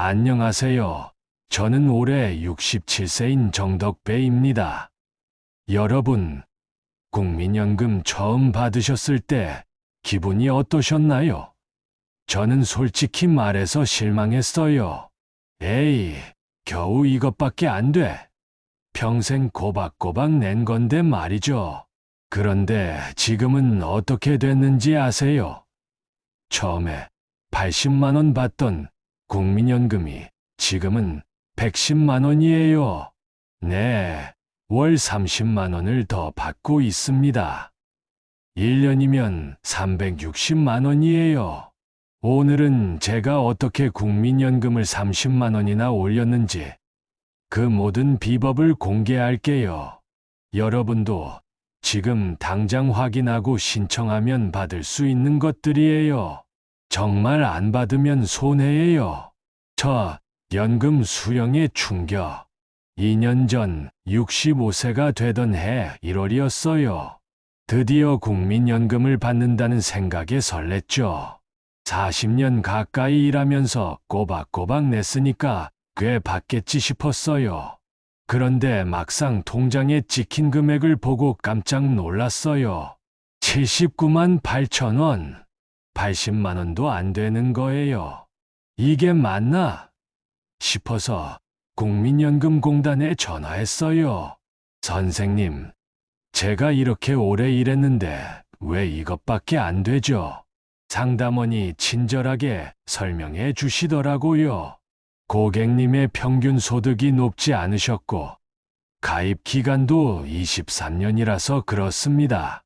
안녕하세요. 저는 올해 67세인 정덕배입니다. 여러분, 국민연금 처음 받으셨을 때 기분이 어떠셨나요? 저는 솔직히 말해서 실망했어요. 에이, 겨우 이것밖에 안 돼. 평생 꼬박꼬박 낸 건데 말이죠. 그런데 지금은 어떻게 됐는지 아세요? 처음에 80만 원 받던 국민연금이 지금은 110만 원이에요. 네, 월 30만 원을 더 받고 있습니다. 1년이면 360만 원이에요. 오늘은 제가 어떻게 국민연금을 30만 원이나 올렸는지 그 모든 비법을 공개할게요. 여러분도 지금 당장 확인하고 신청하면 받을 수 있는 것들이에요. 정말 안 받으면 손해예요. 저 연금 수령의 충격. 2년 전 65세가 되던 해 1월이었어요. 드디어 국민연금을 받는다는 생각에 설렜죠. 40년 가까이 일하면서 꼬박꼬박 냈으니까 꽤 받겠지 싶었어요. 그런데 막상 통장에 찍힌 금액을 보고 깜짝 놀랐어요. 79만 8천 원. 80만 원도 안 되는 거예요. 이게 맞나? 싶어서 국민연금공단에 전화했어요. 선생님, 제가 이렇게 오래 일했는데 왜 이것밖에 안 되죠? 상담원이 친절하게 설명해 주시더라고요. 고객님의 평균 소득이 높지 않으셨고, 가입 기간도 23년이라서 그렇습니다.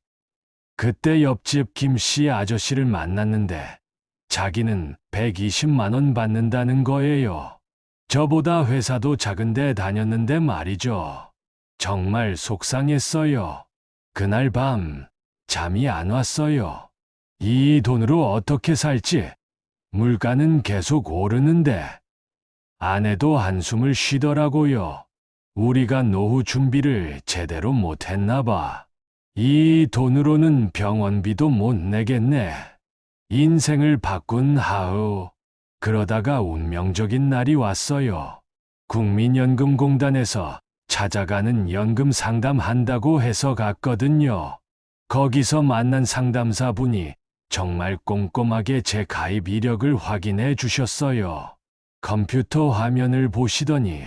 그때 옆집 김씨 아저씨를 만났는데 자기는 120만 원 받는다는 거예요. 저보다 회사도 작은데 다녔는데 말이죠. 정말 속상했어요. 그날 밤 잠이 안 왔어요. 이 돈으로 어떻게 살지? 물가는 계속 오르는데. 아내도 한숨을 쉬더라고요. 우리가 노후 준비를 제대로 못했나 봐. 이 돈으로는 병원비도 못 내겠네. 인생을 바꾼 하루. 그러다가 운명적인 날이 왔어요. 국민연금공단에서 찾아가는 연금 상담한다고 해서 갔거든요. 거기서 만난 상담사분이 정말 꼼꼼하게 제 가입 이력을 확인해 주셨어요. 컴퓨터 화면을 보시더니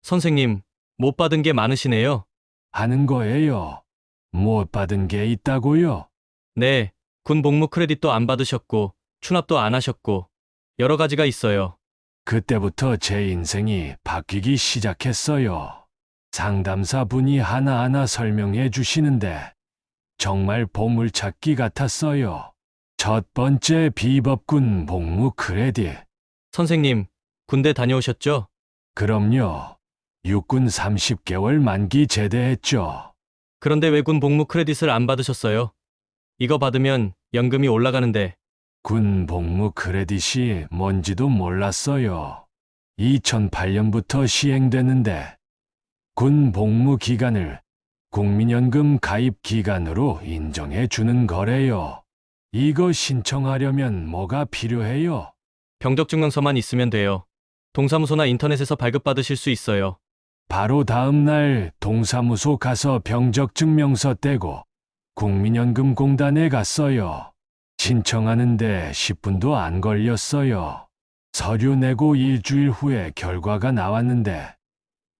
선생님, 못 받은 게 많으시네요. 하는 거예요. 못 받은 게 있다고요? 네, 군 복무 크레딧도 안 받으셨고, 추납도 안 하셨고, 여러 가지가 있어요. 그때부터 제 인생이 바뀌기 시작했어요. 상담사 분이 하나하나 설명해 주시는데 정말 보물찾기 같았어요. 첫 번째 비법 군 복무 크레딧. 선생님, 군대 다녀오셨죠? 그럼요. 육군 30개월 만기 제대했죠. 그런데 왜 군 복무 크레딧을 안 받으셨어요? 이거 받으면 연금이 올라가는데. 군 복무 크레딧이 뭔지도 몰랐어요. 2008년부터 시행되는데 군 복무 기간을 국민연금 가입 기간으로 인정해 주는 거래요. 이거 신청하려면 뭐가 필요해요? 병적증명서만 있으면 돼요. 동사무소나 인터넷에서 발급받으실 수 있어요. 바로 다음 날 동사무소 가서 병적증명서 떼고 국민연금공단에 갔어요. 신청하는데 10분도 안 걸렸어요. 서류 내고 일주일 후에 결과가 나왔는데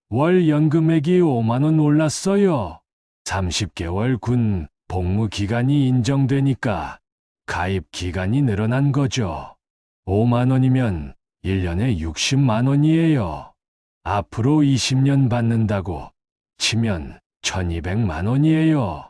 월 연금액이 5만 원 올랐어요. 30개월 군 복무 기간이 인정되니까 가입 기간이 늘어난 거죠. 5만 원이면 1년에 60만 원이에요. 앞으로 20년 받는다고 치면 1200만 원이에요.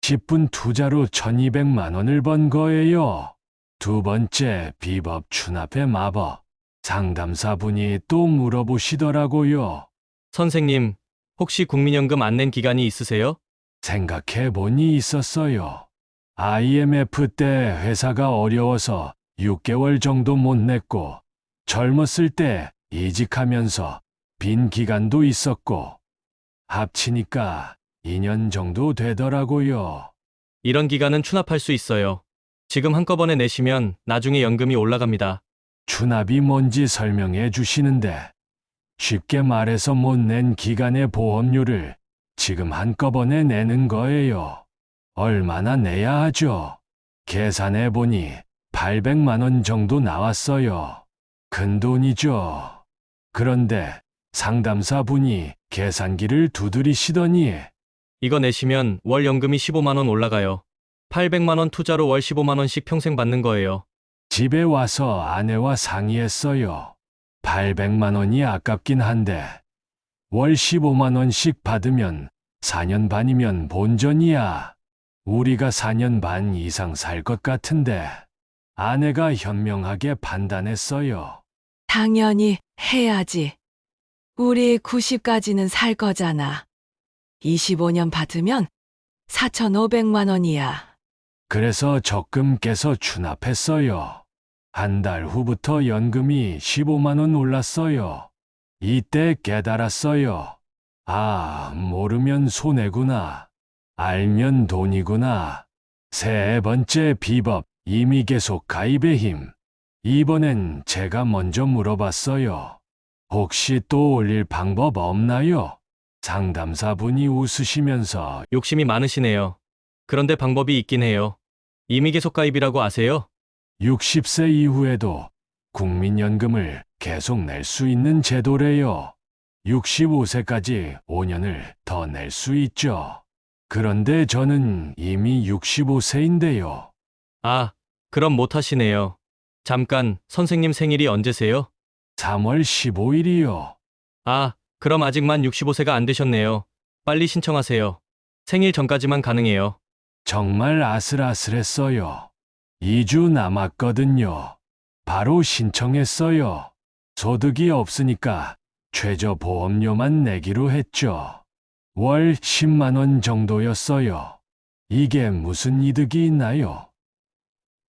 10분 투자로 1200만 원을 번 거예요. 두 번째 비법 추납의 마법. 상담사분이 또 물어보시더라고요. 선생님, 혹시 국민연금 안 낸 기간이 있으세요? 생각해보니 있었어요. IMF 때 회사가 어려워서 6개월 정도 못 냈고, 젊었을 때 이직하면서 빈 기간도 있었고, 합치니까 2년 정도 되더라고요. 이런 기간은 추납할 수 있어요. 지금 한꺼번에 내시면 나중에 연금이 올라갑니다. 추납이 뭔지 설명해 주시는데 쉽게 말해서 못 낸 기간의 보험료를 지금 한꺼번에 내는 거예요. 얼마나 내야 하죠? 계산해 보니 800만 원 정도 나왔어요. 큰 돈이죠. 그런데 상담사 분이 계산기를 두드리시더니 이거 내시면 월 연금이 15만 원 올라가요. 800만 원 투자로 월 15만 원씩 평생 받는 거예요. 집에 와서 아내와 상의했어요. 800만 원이 아깝긴 한데 월 15만 원씩 받으면 4년 반이면 본전이야. 우리가 4년 반 이상 살 것 같은데 아내가 현명하게 판단했어요. 당연히 해야지. 우리 90까지는 살 거잖아. 25년 받으면 4,500만 원이야. 그래서 적금 깨서 추납했어요. 한 달 후부터 연금이 15만 원 올랐어요. 이때 깨달았어요. 아, 모르면 손해구나. 알면 돈이구나. 세 번째 비법, 이미 계속 가입의 힘. 이번엔 제가 먼저 물어봤어요. 혹시 또 올릴 방법 없나요? 상담사분이 웃으시면서 욕심이 많으시네요. 그런데 방법이 있긴 해요. 이미 계속 가입이라고 아세요? 60세 이후에도 국민연금을 계속 낼 수 있는 제도래요. 65세까지 5년을 더 낼 수 있죠. 그런데 저는 이미 65세인데요. 아, 그럼 못 하시네요. 잠깐, 선생님 생일이 언제세요? 3월 15일이요. 아, 그럼 아직 만 65세가 안 되셨네요. 빨리 신청하세요. 생일 전까지만 가능해요. 정말 아슬아슬했어요. 2주 남았거든요. 바로 신청했어요. 소득이 없으니까 최저보험료만 내기로 했죠. 월 10만 원 정도였어요. 이게 무슨 이득이 있나요?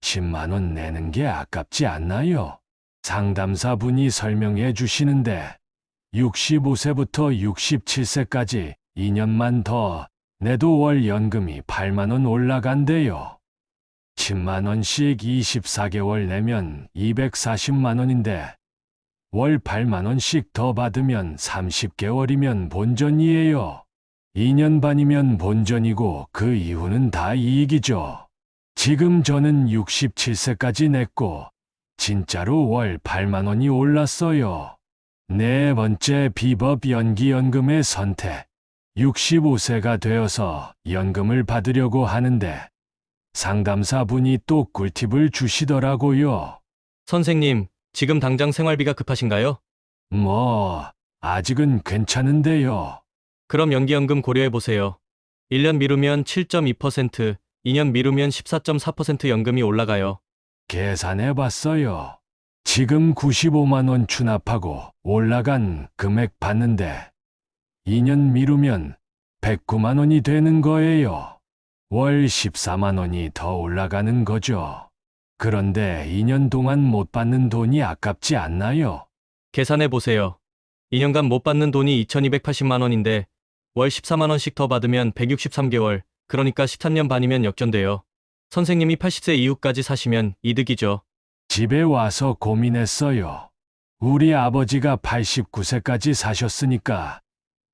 10만 원 내는 게 아깝지 않나요? 상담사분이 설명해 주시는데 65세부터 67세까지 2년만 더 내도 월 연금이 8만 원 올라간대요. 10만 원씩 24개월 내면 240만 원인데 월 8만 원씩 더 받으면 30개월이면 본전이에요. 2년 반이면 본전이고 그 이후는 다 이익이죠. 지금 저는 67세까지 냈고 진짜로 월 8만 원이 올랐어요. 네 번째 비법 연기연금의 선택. 65세가 되어서 연금을 받으려고 하는데 상담사분이 또 꿀팁을 주시더라고요. 선생님, 지금 당장 생활비가 급하신가요? 아직은 괜찮은데요. 그럼 연기연금 고려해보세요. 1년 미루면 7.2%, 2년 미루면 14.4% 연금이 올라가요. 계산해봤어요. 지금 95만 원 추납하고 올라간 금액 받는데 2년 미루면 109만 원이 되는 거예요. 월 14만 원이 더 올라가는 거죠. 그런데 2년 동안 못 받는 돈이 아깝지 않나요? 계산해보세요. 2년간 못 받는 돈이 2,280만 원인데 월 14만 원씩 더 받으면 163개월, 그러니까 13년 반이면 역전돼요. 선생님이 80세 이후까지 사시면 이득이죠. 집에 와서 고민했어요. 우리 아버지가 89세까지 사셨으니까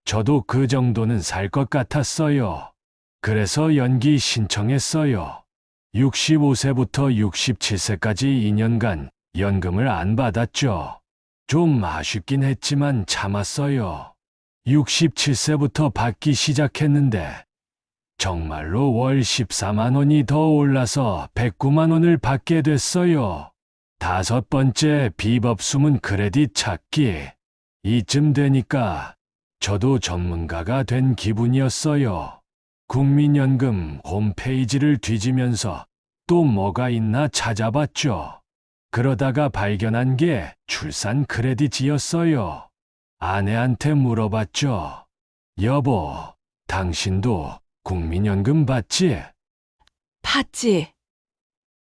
저도 그 정도는 살 것 같았어요. 그래서 연기 신청했어요. 65세부터 67세까지 2년간 연금을 안 받았죠. 좀 아쉽긴 했지만 참았어요. 67세부터 받기 시작했는데 정말로 월 14만 원이 더 올라서 109만 원을 받게 됐어요. 다섯 번째 비법 숨은 크레딧 찾기. 이쯤 되니까 저도 전문가가 된 기분이었어요. 국민연금 홈페이지를 뒤지면서 또 뭐가 있나 찾아봤죠. 그러다가 발견한 게 출산 크레딧이었어요. 아내한테 물어봤죠. 여보, 당신도 국민연금 받지? 받지?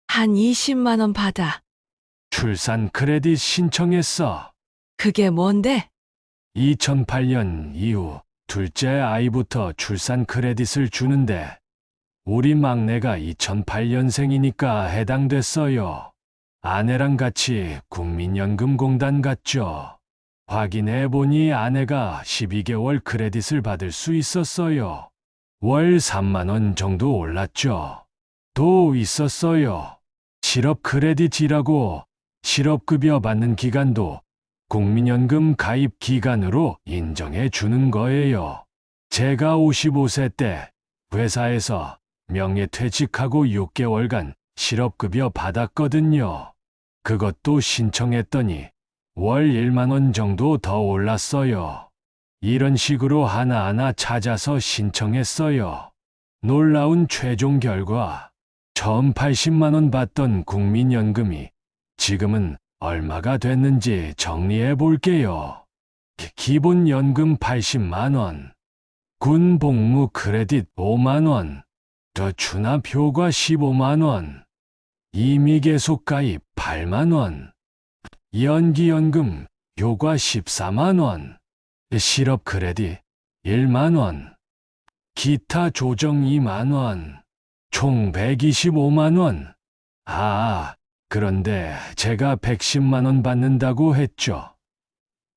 한 20만 원 받아. 출산 크레딧 신청했어. 그게 뭔데? 2008년 이후 둘째 아이부터 출산 크레딧을 주는데 우리 막내가 2008년생이니까 해당됐어요. 아내랑 같이 국민연금공단 갔죠. 확인해 보니 아내가 12개월 크레딧을 받을 수 있었어요. 월 3만 원 정도 올랐죠. 또 있었어요. 실업 크레딧이라고 실업급여 받는 기간도 국민연금 가입 기간으로 인정해 주는 거예요. 제가 55세 때 회사에서 명예퇴직하고 6개월간 실업급여 받았거든요. 그것도 신청했더니 월 1만 원 정도 더 올랐어요. 이런 식으로 하나하나 찾아서 신청했어요. 놀라운 최종 결과, 처음 80만 원 받던 국민연금이 지금은 얼마가 됐는지 정리해 볼게요. 기본연금 80만 원, 군복무 크레딧 5만 원, 더 추납효과 15만 원, 임의계속가입 8만 원, 연기연금 효과 14만 원, 실업 크레딧 1만 원, 기타 조정 2만 원, 총 125만 원. 그런데 제가 110만 원 받는다고 했죠.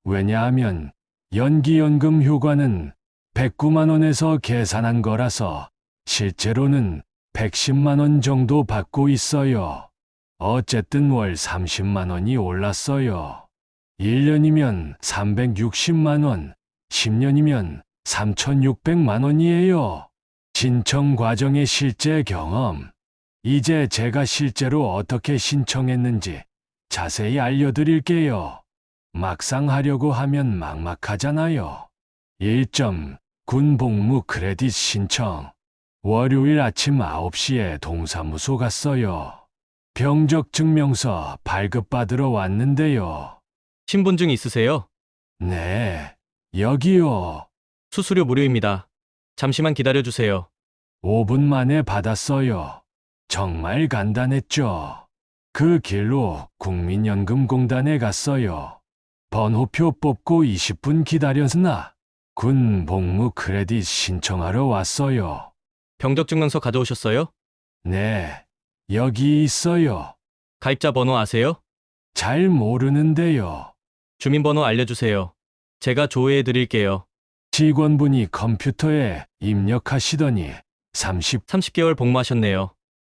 왜냐하면 연기연금 효과는 109만 원에서 계산한 거라서 실제로는 110만 원 정도 받고 있어요. 어쨌든 월 30만 원이 올랐어요. 1년이면 360만 원, 10년이면 3,600만 원이에요. 신청 과정의 실제 경험. 이제 제가 실제로 어떻게 신청했는지 자세히 알려드릴게요. 막상 하려고 하면 막막하잖아요. 1점, 군복무 크레딧 신청. 월요일 아침 9시에 동사무소 갔어요. 병적증명서 발급받으러 왔는데요. 신분증 있으세요? 네, 여기요. 수수료 무료입니다. 잠시만 기다려주세요. 5분 만에 받았어요. 정말 간단했죠. 그 길로 국민연금공단에 갔어요. 번호표 뽑고 20분 기다렸으나 군 복무 크레딧 신청하러 왔어요. 병적증명서 가져오셨어요? 네, 여기 있어요. 가입자 번호 아세요? 잘 모르는데요. 주민번호 알려주세요. 제가 조회해 드릴게요. 직원분이 컴퓨터에 입력하시더니 30개월 복무하셨네요.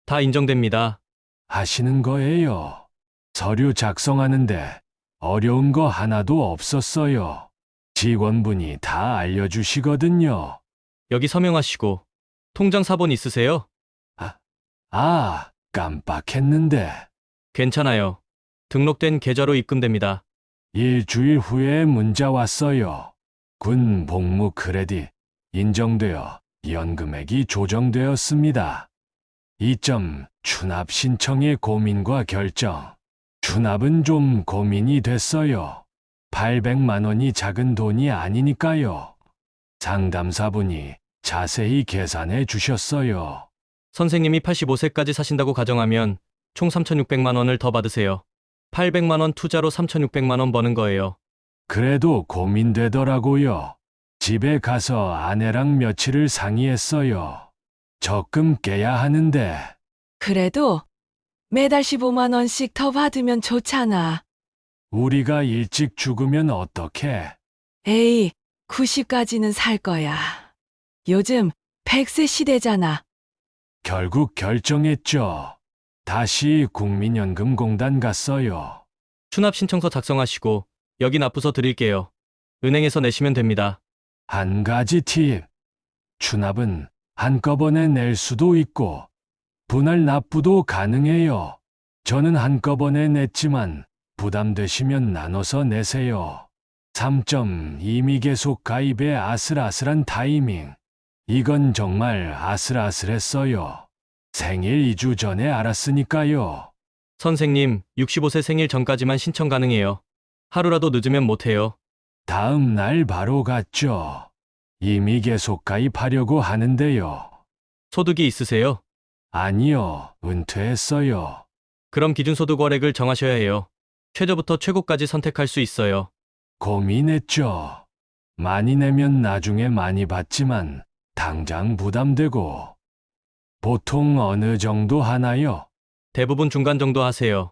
다 인정됩니다. 하시는 거예요. 서류 작성하는데 어려운 거 하나도 없었어요. 직원분이 다 알려주시거든요. 여기 서명하시고 통장 사본 있으세요? 깜빡했는데. 괜찮아요. 등록된 계좌로 입금됩니다. 일주일 후에 문자 왔어요. 군 복무 크레딧 인정되어 연금액이 조정되었습니다. 2점 추납 신청의 고민과 결정. 추납은 좀 고민이 됐어요. 800만 원이 작은 돈이 아니니까요. 상담사분이 자세히 계산해 주셨어요. 선생님이 85세까지 사신다고 가정하면 총 3,600만 원을 더 받으세요. 800만 원 투자로 3,600만 원 버는 거예요. 그래도 고민되더라고요. 집에 가서 아내랑 며칠을 상의했어요. 적금 깨야 하는데. 그래도 매달 15만 원씩 더 받으면 좋잖아. 우리가 일찍 죽으면 어떡해? 에이, 90까지는 살 거야. 요즘 100세 시대잖아. 결국 결정했죠. 다시 국민연금공단 갔어요. 추납 신청서 작성하시고 여기 납부서 드릴게요. 은행에서 내시면 됩니다. 한 가지 팁. 추납은 한꺼번에 낼 수도 있고 분할 납부도 가능해요. 저는 한꺼번에 냈지만 부담되시면 나눠서 내세요. 3점 임의계속 가입의 아슬아슬한 타이밍. 이건 정말 아슬아슬했어요. 생일 2주 전에 알았으니까요. 선생님, 65세 생일 전까지만 신청 가능해요. 하루라도 늦으면 못해요. 다음 날 바로 갔죠. 임의계속 가입하려고 하는데요. 소득이 있으세요? 아니요, 은퇴했어요. 그럼 기준소득월액을 정하셔야 해요. 최저부터 최고까지 선택할 수 있어요. 고민했죠. 많이 내면 나중에 많이 받지만 당장 부담되고. 보통 어느 정도 하나요? 대부분 중간 정도 하세요.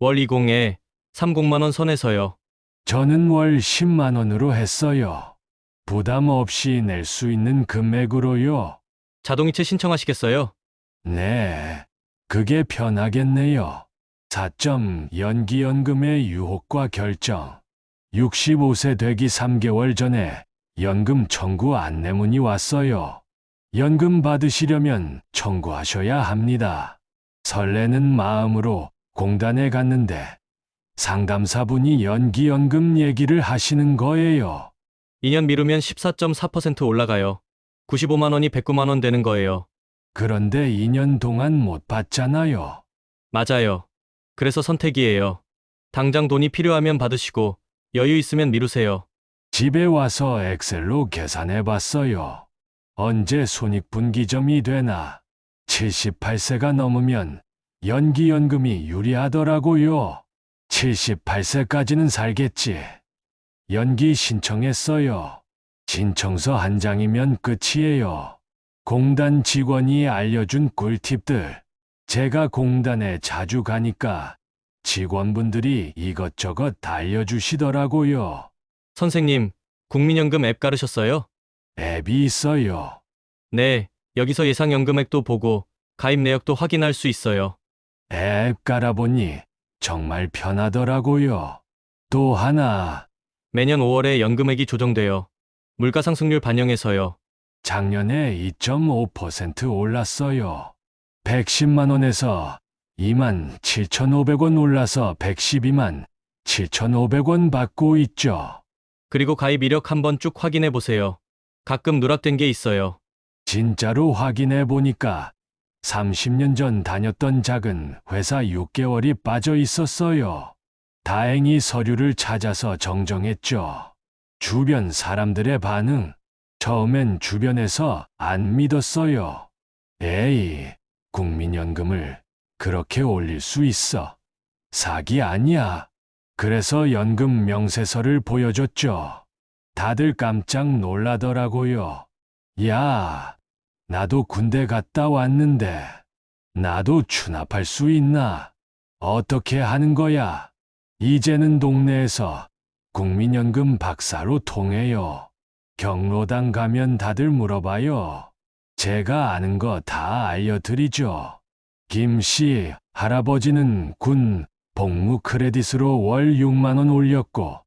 월 20에 30만 원 선에서요. 저는 월 10만 원으로 했어요. 부담 없이 낼 수 있는 금액으로요. 자동이체 신청하시겠어요? 네, 그게 편하겠네요. 4점 연기연금의 유혹과 결정. 65세 되기 3개월 전에 연금 청구 안내문이 왔어요. 연금 받으시려면 청구하셔야 합니다. 설레는 마음으로 공단에 갔는데 상담사분이 연기연금 얘기를 하시는 거예요. 2년 미루면 14.4% 올라가요. 95만 원이 109만 원 되는 거예요. 그런데 2년 동안 못 받잖아요. 맞아요. 그래서 선택이에요. 당장 돈이 필요하면 받으시고 여유 있으면 미루세요. 집에 와서 엑셀로 계산해 봤어요. 언제 손익분기점이 되나? 78세가 넘으면 연기연금이 유리하더라고요. 78세까지는 살겠지. 연기 신청했어요. 신청서 한 장이면 끝이에요. 공단 직원이 알려준 꿀팁들. 제가 공단에 자주 가니까 직원분들이 이것저것 알려주시더라고요. 선생님, 국민연금 앱 깔으셨어요? 앱이 있어요. 네, 여기서 예상 연금액도 보고 가입 내역도 확인할 수 있어요. 앱 깔아보니 정말 편하더라고요. 또 하나, 매년 5월에 연금액이 조정돼요. 물가 상승률 반영해서요. 작년에 2.5% 올랐어요. 110만 원에서 27,500원 올라서 112만 7,500원 받고 있죠. 그리고 가입 이력 한번 쭉 확인해 보세요. 가끔 누락된 게 있어요. 진짜로 확인해 보니까 30년 전 다녔던 작은 회사 6개월이 빠져 있었어요. 다행히 서류를 찾아서 정정했죠. 주변 사람들의 반응. 처음엔 주변에서 안 믿었어요. 에이, 국민연금을 그렇게 올릴 수 있어. 사기 아니야. 그래서 연금 명세서를 보여줬죠. 다들 깜짝 놀라더라고요. 야, 나도 군대 갔다 왔는데, 나도 추납할 수 있나? 어떻게 하는 거야? 이제는 동네에서 국민연금 박사로 통해요. 경로당 가면 다들 물어봐요. 제가 아는 거 다 알려드리죠. 김씨 할아버지는 군 복무 크레딧으로 월 6만 원 올렸고,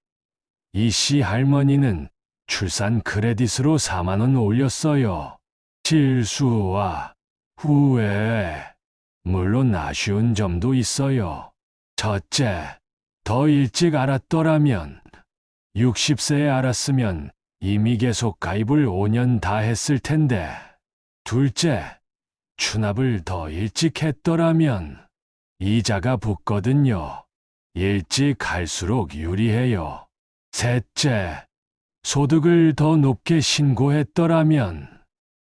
이씨 할머니는 출산 크레딧으로 4만 원 올렸어요. 실수와 후회. 물론 아쉬운 점도 있어요. 첫째, 더 일찍 알았더라면, 60세에 알았으면 이미 계속 가입을 5년 다 했을 텐데. 둘째, 추납을 더 일찍 했더라면 이자가 붙거든요. 일찍 할수록 유리해요. 셋째, 소득을 더 높게 신고했더라면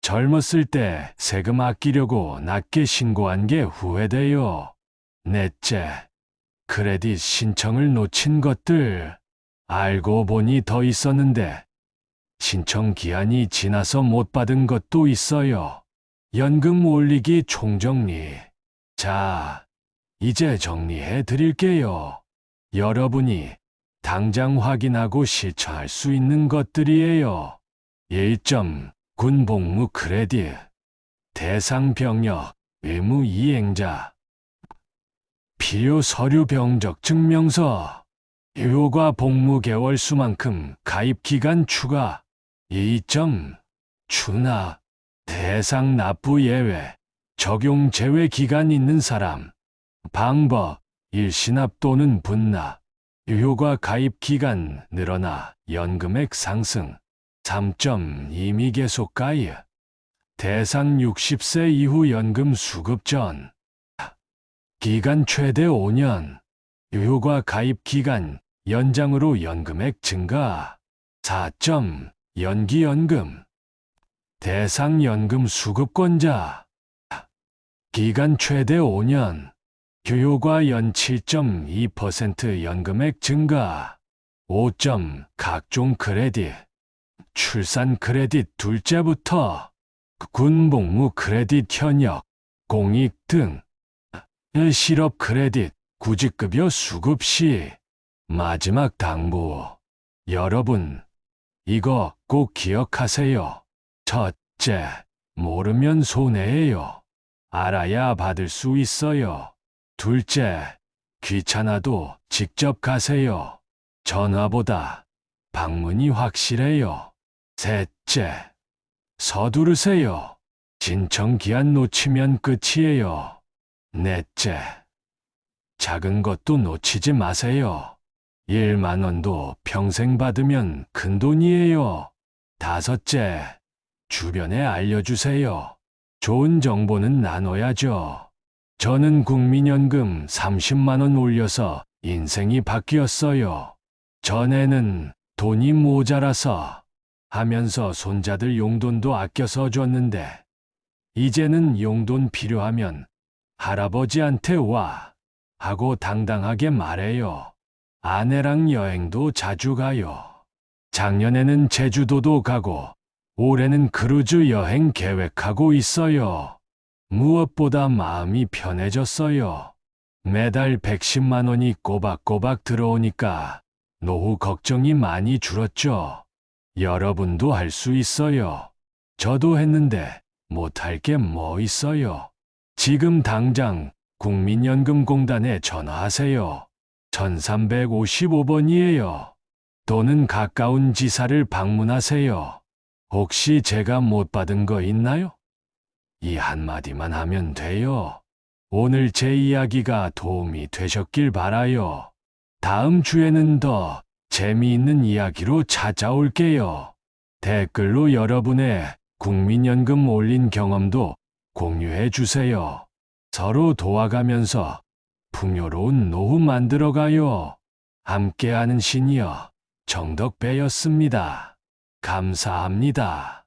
젊었을 때 세금 아끼려고 낮게 신고한 게 후회돼요. 넷째, 크레딧 신청을 놓친 것들. 알고 보니 더 있었는데 신청 기한이 지나서 못 받은 것도 있어요. 연금 올리기 총정리. 자, 이제 정리해 드릴게요. 여러분이 당장 확인하고 실천할 수 있는 것들이에요. 1점, 군복무 크레딧. 대상 병역, 의무 이행자. 필요 서류 병적 증명서. 휴가 복무 개월 수만큼 가입 기간 추가. 2점, 추납. 대상 납부 예외. 적용 제외 기간 있는 사람. 방법, 일시납 또는 분납. 휴가 가입 기간 늘어나 연금액 상승. 3점, 이미 계속 가입. 대상 60세 이후 연금 수급 전. 기간 최대 5년. 휴가 가입 기간 연장으로 연금액 증가. 4점, 연기연금. 대상 연금 수급권자. 기간 최대 5년. 휴가 연 7.2% 연금액 증가. 5점, 각종 크레딧. 출산 크레딧 둘째부터 군복무 크레딧 현역, 공익 등. 실업 크레딧, 구직급여 수급 시 마지막 당부. 여러분, 이거 꼭 기억하세요. 첫째, 모르면 손해예요. 알아야 받을 수 있어요. 둘째, 귀찮아도 직접 가세요. 전화보다 방문이 확실해요. 셋째, 서두르세요. 신청 기한 놓치면 끝이에요. 넷째, 작은 것도 놓치지 마세요. 1만 원도 평생 받으면 큰 돈이에요. 다섯째, 주변에 알려주세요. 좋은 정보는 나눠야죠. 저는 국민연금 30만 원 올려서 인생이 바뀌었어요. 전에는 돈이 모자라서 하면서 손자들 용돈도 아껴서 줬는데, 이제는 용돈 필요하면 할아버지한테 와 하고 당당하게 말해요. 아내랑 여행도 자주 가요. 작년에는 제주도도 가고 올해는 크루즈 여행 계획하고 있어요. 무엇보다 마음이 편해졌어요. 매달 110만 원이 꼬박꼬박 들어오니까 노후 걱정이 많이 줄었죠. 여러분도 할 수 있어요. 저도 했는데 못할 게 뭐 있어요. 지금 당장 국민연금공단에 전화하세요. 1355번이에요. 또는 가까운 지사를 방문하세요. 혹시 제가 못 받은 거 있나요? 이 한마디만 하면 돼요. 오늘 제 이야기가 도움이 되셨길 바라요. 다음 주에는 더 재미있는 이야기로 찾아올게요. 댓글로 여러분의 국민연금 올린 경험도 공유해 주세요. 서로 도와가면서 풍요로운 노후 만들어가요. 함께하는 시니어 정덕배였습니다. 감사합니다.